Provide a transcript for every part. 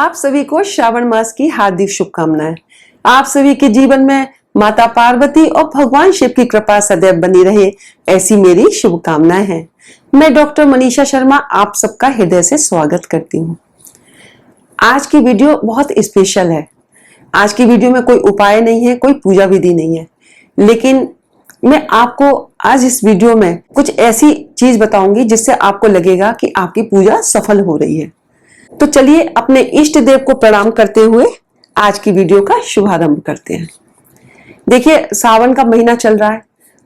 आप सभी को श्रावण मास की हार्दिक शुभकामनाएं। आप सभी के जीवन में माता पार्वती और भगवान शिव की कृपा सदैव बनी रहे, ऐसी मेरी शुभकामनाएं हैं। मैं डॉक्टर मनीषा शर्मा आप सबका हृदय से स्वागत करती हूँ। आज की वीडियो बहुत स्पेशल है। आज की वीडियो में कोई उपाय नहीं है, कोई पूजा विधि नहीं है, लेकिन मैं आपको आज इस वीडियो में कुछ ऐसी चीज बताऊंगी जिससे आपको लगेगा कि आपकी पूजा सफल हो रही है। तो चलिए अपने इष्ट देव को प्रणाम करते हुए आज की वीडियो का शुभारंभ करते हैं। देखिए, सावन का महीना चल रहा है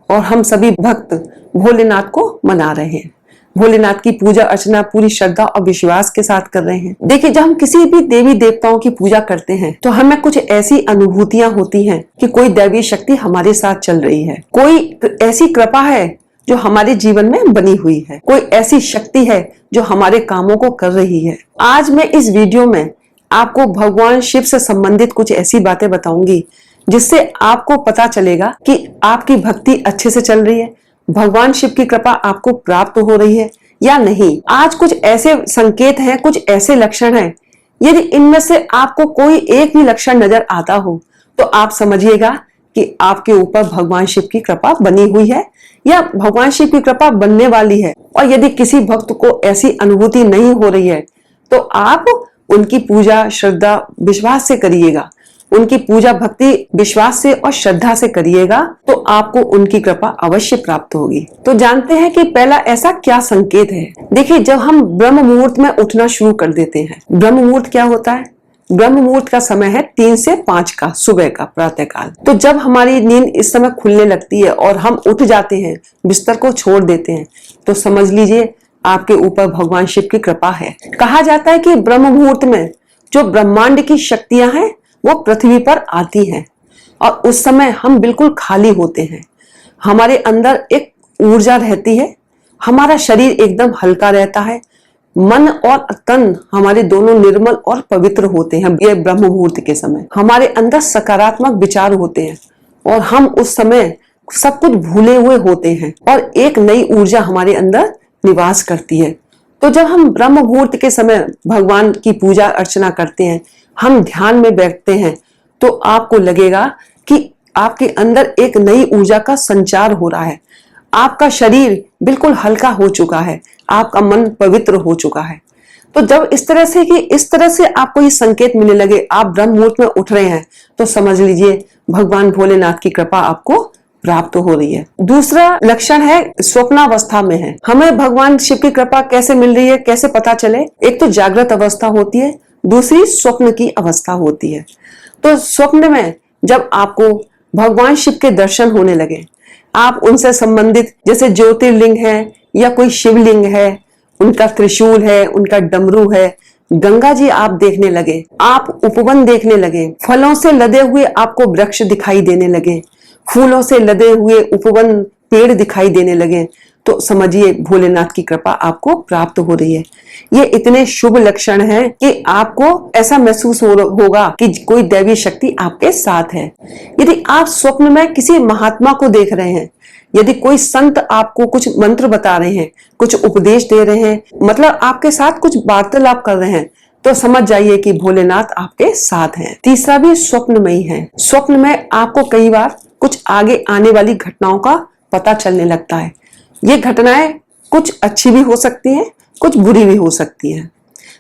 और हम सभी भक्त भोलेनाथ को मना रहे हैं। भोलेनाथ की पूजा अर्चना पूरी श्रद्धा और विश्वास के साथ कर रहे हैं। देखिए, जब हम किसी भी देवी देवताओं की पूजा करते हैं तो हमें कुछ ऐसी अनुभूतियां होती हैं कि कोई दैवी शक्ति हमारे साथ चल रही है, कोई ऐसी कृपा है जो हमारे जीवन में बनी हुई है, कोई ऐसी शक्ति है जो हमारे कामों को कर रही है। आज मैं इस वीडियो में आपको भगवान शिव से संबंधित कुछ ऐसी बातें बताऊंगी जिससे आपको पता चलेगा कि आपकी भक्ति अच्छे से चल रही है, भगवान शिव की कृपा आपको प्राप्त हो रही है या नहीं। आज कुछ ऐसे संकेत हैं, कुछ ऐसे लक्षण हैं, यदि इनमें से आपको कोई एक भी लक्षण नजर आता हो तो आप समझिएगा कि आपके ऊपर भगवान शिव की कृपा बनी हुई है या भगवान शिव की कृपा बनने वाली है। और यदि किसी भक्त को ऐसी अनुभूति नहीं हो रही है तो आप उनकी पूजा श्रद्धा विश्वास से करिएगा, उनकी पूजा भक्ति विश्वास से और श्रद्धा से करिएगा तो आपको उनकी कृपा अवश्य प्राप्त होगी। तो जानते हैं कि पहला ऐसा क्या संकेत है। देखिए, जब हम ब्रह्म मुहूर्त में उठना शुरू कर देते हैं, ब्रह्म मुहूर्त क्या होता है? ब्रह्म मुहूर्त का समय है 3 से 5 का, सुबह का प्रातः काल। तो जब हमारी नींद इस समय खुलने लगती है और हम उठ जाते हैं, बिस्तर को छोड़ देते हैं, तो समझ लीजिए आपके ऊपर भगवान शिव की कृपा है। कहा जाता है कि ब्रह्म मुहूर्त में जो ब्रह्मांड की शक्तियां हैं वो पृथ्वी पर आती हैं और उस समय हम बिल्कुल खाली होते हैं। हमारे अंदर एक ऊर्जा रहती है, हमारा शरीर एकदम हल्का रहता है, मन और तन हमारे दोनों निर्मल और पवित्र होते हैं। ये ब्रह्म मुहूर्त के समय हमारे अंदर सकारात्मक विचार होते हैं और हम उस समय सब कुछ भूले हुए होते हैं और एक नई ऊर्जा हमारे अंदर निवास करती है। तो जब हम ब्रह्म मुहूर्त के समय भगवान की पूजा अर्चना करते हैं, हम ध्यान में बैठते हैं, तो आपको लगेगा कि आपके अंदर एक नई ऊर्जा का संचार हो रहा है, आपका शरीर बिल्कुल हल्का हो चुका है, आपका मन पवित्र हो चुका है। तो जब इस तरह से आपको ये संकेत मिलने लगे, आप ब्रह्म मुहूर्त में उठ रहे हैं, तो समझ लीजिए भगवान भोलेनाथ की कृपा आपको प्राप्त हो रही है। दूसरा लक्षण है स्वप्नावस्था में है। हमें भगवान शिव की कृपा कैसे मिल रही है, कैसे पता चले? एक तो जागृत अवस्था होती है, दूसरी स्वप्न की अवस्था होती है। तो स्वप्न में जब आपको भगवान शिव के दर्शन होने लगे, आप उनसे संबंधित जैसे ज्योतिर्लिंग है या कोई शिवलिंग है, उनका त्रिशूल है, उनका डमरू है, गंगा जी आप देखने लगे, आप उपवन देखने लगे, फलों से लदे हुए आपको वृक्ष दिखाई देने लगे, फूलों से लदे हुए उपवन पेड़ दिखाई देने लगे, तो समझिए भोलेनाथ की कृपा आपको प्राप्त हो रही है। ये इतने शुभ लक्षण हैं कि आपको ऐसा महसूस होगा कि कोई दैवी शक्ति आपके साथ है। यदि आप स्वप्न में किसी महात्मा को देख रहे हैं, यदि कोई संत आपको कुछ मंत्र बता रहे हैं, कुछ उपदेश दे रहे हैं, मतलब आपके साथ कुछ वार्तालाप कर रहे हैं, तो समझ जाइए कि भोलेनाथ आपके साथ हैं। तीसरा भी स्वप्न में ही है। स्वप्न में आपको कई बार कुछ आगे आने वाली घटनाओं का पता चलने लगता है। ये घटनाएं कुछ अच्छी भी हो सकती हैं, कुछ बुरी भी हो सकती हैं।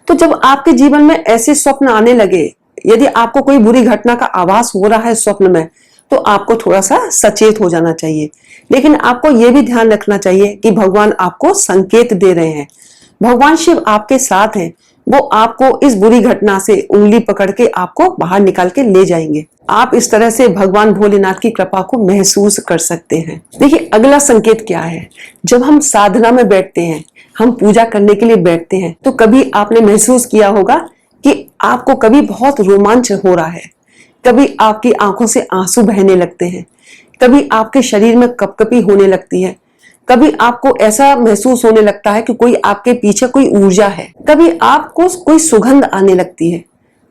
तो जब आपके जीवन में ऐसे स्वप्न आने लगे, यदि आपको कोई बुरी घटना का आभास हो रहा है स्वप्न में, तो आपको थोड़ा सा सचेत हो जाना चाहिए। लेकिन आपको यह भी ध्यान रखना चाहिए कि भगवान आपको संकेत दे रहे हैं, भगवान शिव आपके साथ हैं, वो आपको इस बुरी घटना से उंगली पकड़ के आपको बाहर निकाल के ले जाएंगे। आप इस तरह से भगवान भोलेनाथ की कृपा को महसूस कर सकते हैं। देखिए, अगला संकेत क्या है। जब हम साधना में बैठते हैं, हम पूजा करने के लिए बैठते हैं, तो कभी आपने महसूस किया होगा कि आपको कभी बहुत रोमांच हो रहा है, कभी आपकी आंखों से आंसू बहने लगते हैं, कभी आपके शरीर में कपकपी होने लगती है, कभी आपको ऐसा महसूस होने लगता है कि कोई आपके पीछे कोई ऊर्जा है, कभी आपको कोई सुगंध आने लगती है,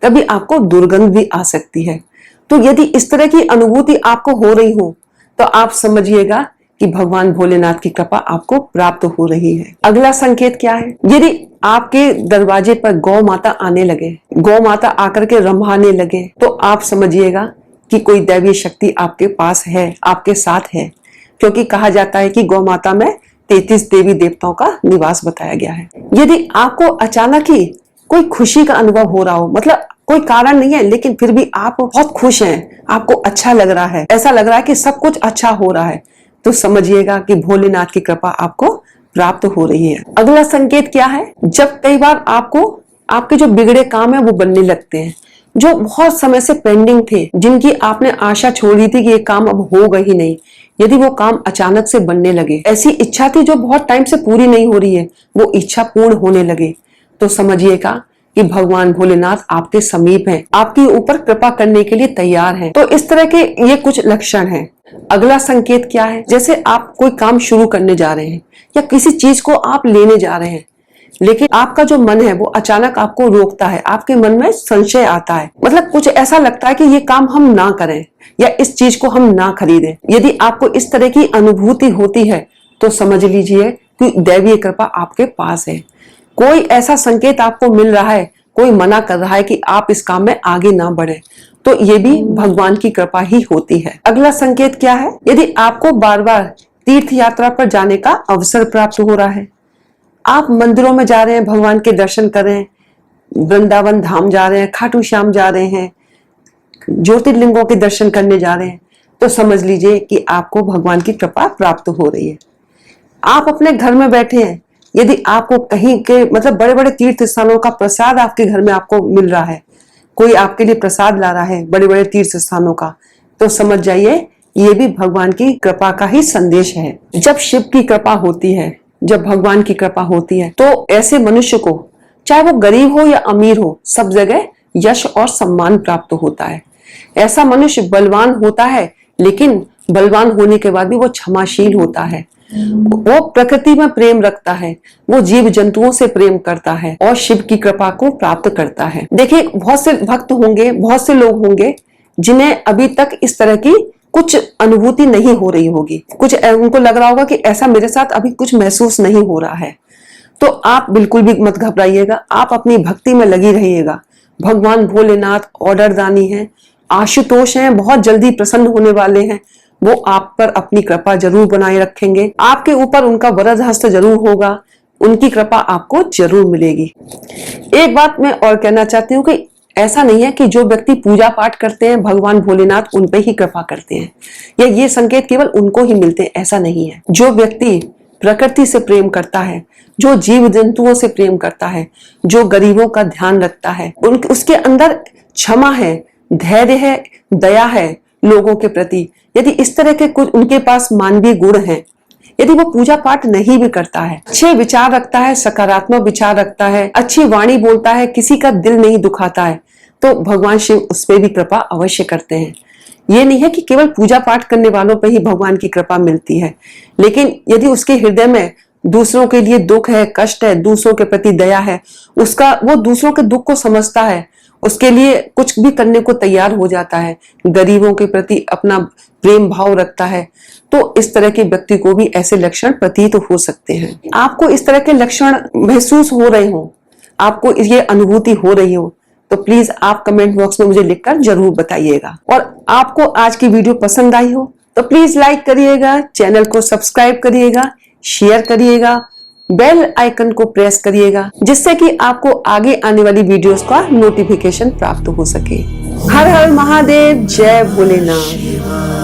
कभी आपको दुर्गंध भी आ सकती है। तो यदि इस तरह की अनुभूति आपको हो रही हो तो आप समझिएगा कि भगवान भोलेनाथ की कृपा आपको प्राप्त हो रही है। अगला संकेत क्या है? यदि आपके दरवाजे पर गौ माता आने लगे, गौ माता आकर के रंभाने लगे, तो आप समझिएगा कि कोई दैवीय शक्ति आपके पास है, आपके साथ है। क्योंकि कहा जाता है कि गौ माता में 33 देवी देवताओं का निवास बताया गया है। यदि आपको अचानक ही कोई खुशी का अनुभव हो रहा हो, मतलब कोई कारण नहीं है लेकिन फिर भी आप बहुत खुश हैं, आपको अच्छा लग रहा है, ऐसा लग रहा है कि सब कुछ अच्छा हो रहा है, तो समझिएगा कि भोलेनाथ की कृपा आपको प्राप्त हो रही है। अगला संकेत क्या है? जब कई बार आपको आपके जो बिगड़े काम है वो बनने लगते हैं, जो बहुत समय से पेंडिंग थे, जिनकी आपने आशा छोड़ी थी कि ये काम अब होगा ही नहीं, यदि वो काम अचानक से बनने लगे, ऐसी इच्छा थी जो बहुत टाइम से पूरी नहीं हो रही है, वो इच्छा पूर्ण होने लगे, तो समझिएगा कि भगवान भोलेनाथ आपके समीप हैं, आपके ऊपर कृपा करने के लिए तैयार हैं। तो इस तरह के ये कुछ लक्षण हैं। अगला संकेत क्या है? जैसे आप कोई काम शुरू करने जा रहे हैं या किसी चीज को आप लेने जा रहे हैं, लेकिन आपका जो मन है वो अचानक आपको रोकता है, आपके मन में संशय आता है, मतलब कुछ ऐसा लगता है कि ये काम हम ना करें या इस चीज को हम ना खरीदें। यदि आपको इस तरह की अनुभूति होती है तो समझ लीजिए कि दैवीय कृपा आपके पास है। कोई ऐसा संकेत आपको मिल रहा है, कोई मना कर रहा है कि आप इस काम में आगे ना बढ़े, तो ये भी भगवान की कृपा ही होती है। अगला संकेत क्या है? यदि आपको बार बार तीर्थ यात्रा पर जाने का अवसर प्राप्त हो रहा है, आप मंदिरों में जा रहे हैं, भगवान के दर्शन कर रहे हैं, वृंदावन धाम जा रहे हैं, खाटू श्याम जा रहे हैं, ज्योतिर्लिंगों के दर्शन करने जा रहे हैं, तो समझ लीजिए कि आपको भगवान की कृपा प्राप्त हो रही है। आप अपने घर में बैठे हैं, यदि आपको कहीं के मतलब बड़े बड़े तीर्थ स्थानों का प्रसाद आपके घर में आपको मिल रहा है, कोई आपके लिए प्रसाद ला रहा है बड़े बड़े तीर्थ स्थानों का, तो समझ जाइए ये भी भगवान की कृपा का ही संदेश है। जब शिव की कृपा होती है, जब भगवान की कृपा होती है, तो ऐसे मनुष्य को, चाहे वो गरीब हो या अमीर हो, सब जगह यश और सम्मान प्राप्त होता है। ऐसा मनुष्य बलवान होता है, लेकिन बलवान होने के बाद भी वो क्षमाशील होता है, वो प्रकृति में प्रेम रखता है, वो जीव जंतुओं से प्रेम करता है और शिव की कृपा को प्राप्त करता है। देखिए, बहुत से भक्त होंगे, बहुत से लोग होंगे जिन्हें अभी तक इस तरह की कुछ अनुभूति नहीं हो रही होगी, कुछ उनको लग रहा होगा कि ऐसा मेरे साथ अभी कुछ महसूस नहीं हो रहा है, तो आप बिल्कुल भी मत घबराइएगा, आप अपनी भक्ति में लगी रहिएगा। भगवान भोलेनाथ ऑर्डर दानी है, आशुतोष हैं, बहुत जल्दी प्रसन्न होने वाले हैं, वो आप पर अपनी कृपा जरूर बनाए रखेंगे, आपके ऊपर उनका वरद हस्त जरूर होगा, उनकी कृपा आपको जरूर मिलेगी। एक बात मैं और कहना चाहती हूँ कि ऐसा नहीं है कि जो व्यक्ति पूजा पाठ करते हैं भगवान भोलेनाथ उन पे ही कृपा करते हैं, या ये संकेत केवल उनको ही मिलते हैं, ऐसा नहीं है। जो व्यक्ति प्रकृति से प्रेम करता है, जो जीव जंतुओं से प्रेम करता है, जो गरीबों का ध्यान रखता है, उसके अंदर क्षमा है, धैर्य है, दया है लोगों के प्रति, यदि इस तरह के कुछ उनके पास मानवीय गुण हैं, यदि वो पूजा पाठ नहीं भी करता है, अच्छे विचार रखता है, सकारात्मक विचार रखता है, अच्छी वाणी बोलता है, किसी का दिल नहीं दुखाता है, तो भगवान शिव उस पर भी कृपा अवश्य करते हैं। ये नहीं है कि केवल पूजा पाठ करने वालों पर ही भगवान की कृपा मिलती है, लेकिन यदि उसके हृदय में दूसरों के लिए दुख है, कष्ट है, दूसरों के प्रति दया है, वो दूसरों के दुख को समझता है, उसके लिए कुछ भी करने को तैयार हो जाता है, गरीबों के प्रति अपना प्रेम भाव रखता है, तो इस तरह के व्यक्ति को भी ऐसे लक्षण प्रतीत हो सकते हैं। आपको इस तरह के लक्षण महसूस हो रहे हो, आपको ये अनुभूति हो रही हो, तो प्लीज आप कमेंट बॉक्स में मुझे लिखकर जरूर बताइएगा। और आपको आज की वीडियो पसंद आई हो तो प्लीज लाइक करिएगा, चैनल को सब्सक्राइब करिएगा, शेयर करिएगा, बेल आइकन को प्रेस करिएगा, जिससे कि आपको आगे आने वाली वीडियोस का नोटिफिकेशन प्राप्त हो सके। हर हर महादेव, जय भोलेनाथ।